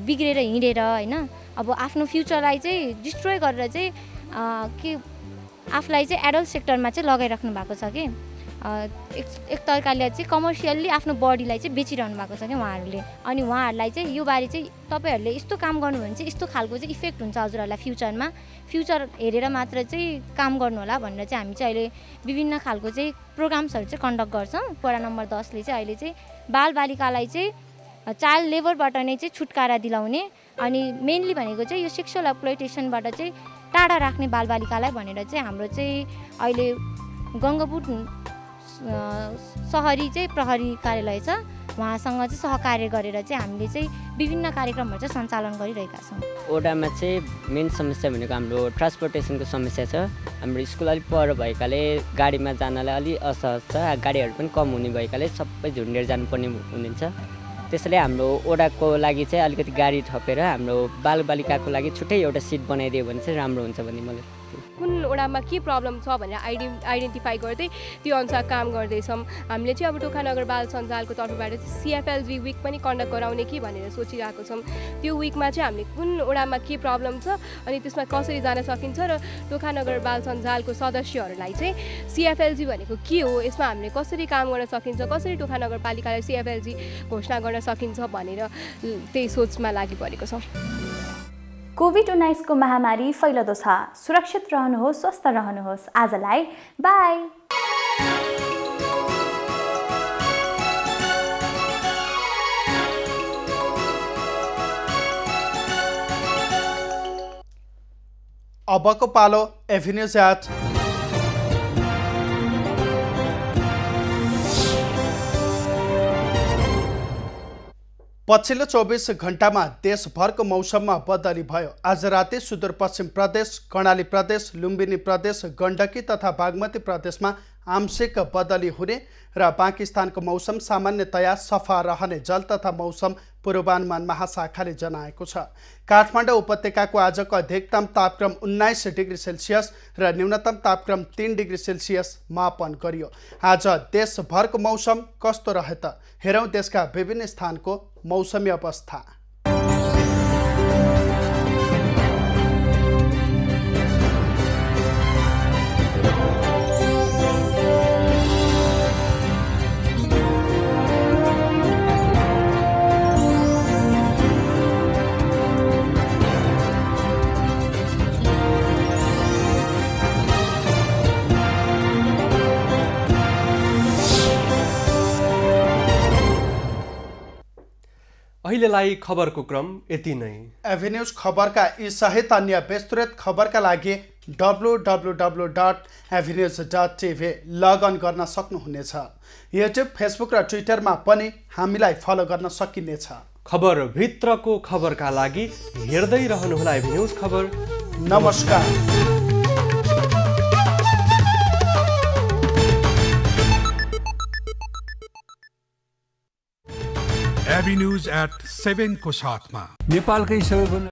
बिग्रेर हिँडेर होइन अब आफ्नो फ्युचरलाई चाहिँ डिस्ट्रोय गरेर चाहिँ के आफूलाई चाहिँ एडल्ट सेक्टरमा चाहिँ लगाइराख्नु भएको छ कि एक तरिकाले चाहिँ कमर्सियल्ली आफ्नो बडीलाई चाहिँ बेचिरहनु भएको छ कि उहाँहरूले। अनि उहाँहरूलाई चाहिँ यो बारे चाहिँ तपाईँहरूले यस्तो काम गर्नु भने चाहिँ यस्तो खालको चाहिँ इफेक्ट हुन्छ हजुरहरूलाई फ्युचरमा, फ्युचर हेरेर मात्र चाहिँ काम गर्नु होला भनेर चाहिँ हामी चाहिँ अहिले विभिन्न खालको चाहिँ प्रोग्राम्सहरू चाहिँ कन्डक्ट गर्छौँ। वडा नम्बर 10ले चाहिँ अहिले चाहिँ बालबालिकालाई चाहिँ चाइल्ड लेबरबाट नै चाहिँ छुटकारा दिलाउने अनि मेनली भनेको चाहिँ यो सेक्सुअल एक्सप्लोइटेसनबाट चाहिँ टाढा राख्ने बालबालिकालाई भनेर चाहिँ हाम्रो चाहिँ अहिले गङ्गपुर सहरी चाहिँ प्रहरी कार्यालय छ उहाँसँग चाहिँ सहकार्य गरेर चाहिँ हामीले चाहिँ विभिन्न कार्यक्रमहरू चाहिँ सञ्चालन गरिरहेका छौँ। ओडामा चाहिँ मेन समस्या भनेको हाम्रो ट्रान्सपोर्टेसनको समस्या छ। हाम्रो स्कुल अलिक पर भएकाले गाडीमा जानलाई अलि असहज छ, गाडीहरू पनि कम हुने भएकाले सबै झुन्डेर जानुपर्ने हुनुहुन्छ। त्यसैले हाम्रो ओडाको लागि चाहिँ अलिकति गाडी थपेर हाम्रो बालबालिकाको लागि छुट्टै एउटा सिट बनाइदियो भने चाहिँ राम्रो हुन्छ भन्ने मलाई। कुन ओडामा के प्रब्लम छ भनेर आइडेन्टिफाई गर्दै त्यो अनुसार काम गर्दैछौँ। हामीले चाहिँ अब टोखानगर बाल सञ्जालको तर्फबाट चाहिँ CFLG विक पनि कन्डक्ट गराउने कि भनेर सोचिरहेको छौँ। त्यो विकमा चाहिँ हामीले कुन ओडामा के प्रब्लम छ अनि त्यसमा कसरी जान सकिन्छ र टोखानगर बाल सञ्जालको सदस्यहरूलाई चाहिँ CFLG भनेको के हो, यसमा हामीले कसरी काम गर्न सकिन्छ, कसरी टोखानगरपालिकालाई CFLG घोषणा गर्न सकिन्छ भनेर त्यही सोचमा लागि परेको छौँ। कोभिड-19 को महामारी फैलदो छ। सुरक्षित रहनुहोस्, स्वस्थ रहनुहोस्। आजलाई बाई। अबको पालो एभिन्यूज एट पछिल्लो 24 घण्टामा देशभरको मौसममा बदली भयो। आज राति सुदूरपश्चिम प्रदेश, कर्णाली प्रदेश, लुम्बिनी प्रदेश, गण्डकी तथा बागमती प्रदेशमा आंशिक बदली हुने र बाँकी स्थानको मौसम सामान्यतया सफा रहने जल तथा मौसम पूर्वानुमान महाशाखाले जनाएको छ। काठमाडौँ उपत्यकाको आजको अधिकतम तापक्रम 19 डिग्री सेल्सियस र न्यूनतम तापक्रम 3 डिग्री सेल्सियस मापन गरियो। आज देशभरको मौसम कस्तो रहे त हेरौँ देशका विभिन्न स्थानको मौसमी अवस्था। अहिलेलाई खबरको क्रम यति नै। एभिन्यूज खबरका यी सहित अन्य विस्तृत खबरका लागि www.avenews.tv लगअन गर्न सक्नुहुनेछ। युट्युब, फेसबुक र ट्विटरमा पनि हामीलाई फलो गर्न सकिनेछ। खबर भित्रको खबरका लागि हेर्दै रहनुहोला एभिन्यूज खबर। नमस्कार। एभिन्यूज एट 7 को साथमा नेपालकै सबैभन्दा